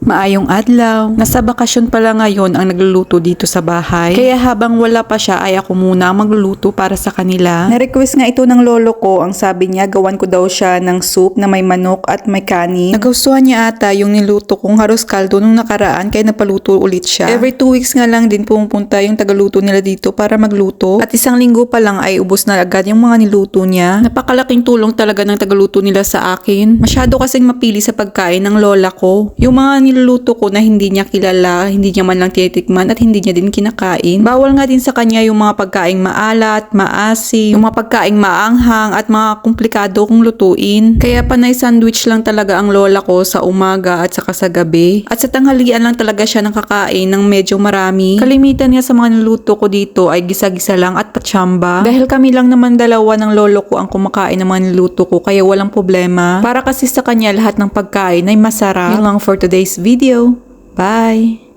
Maayong adlaw. Nasa bakasyon pala ngayon ang nagluluto dito sa bahay. Kaya habang wala pa siya ay ako muna ang magluluto para sa kanila. Na-request nga ito ng lolo ko. Ang sabi niya gawan ko daw siya ng soup na may manok at may kanin. Nagustuhan niya ata yung niluto kong haros kaldo nung nakaraan kaya napaluto ulit siya. Every 2 weeks nga lang din pumupunta yung tagaluto nila dito para magluto. At isang linggo pa lang ay ubos na agad yung mga niluto niya. Napakalaking tulong talaga ng tagaluto nila sa akin. Masyado kasing mapili sa pagkain ng lola ko. Yung mga niluluto ko na hindi niya kilala, hindi niya man lang tinitikman at hindi niya din kinakain. Bawal nga din sa kanya yung mga pagkaing maalat, maasim, yung mga pagkaing maanghang at mga komplikado kong lutuin. Kaya panay sandwich lang talaga ang lola ko sa umaga at saka sa gabi. At sa tanghalian lang talaga siya nakakain ng medyo marami. Kalimitan niya sa mga niluto ko dito ay gisa-gisa lang at patsamba. Dahil kami lang naman dalawa ng lolo ko ang kumakain ng mga niluto ko kaya walang problema. Para kasi sa kanya lahat ng pagkain ay masarap. Yun lang for today's video. Bye!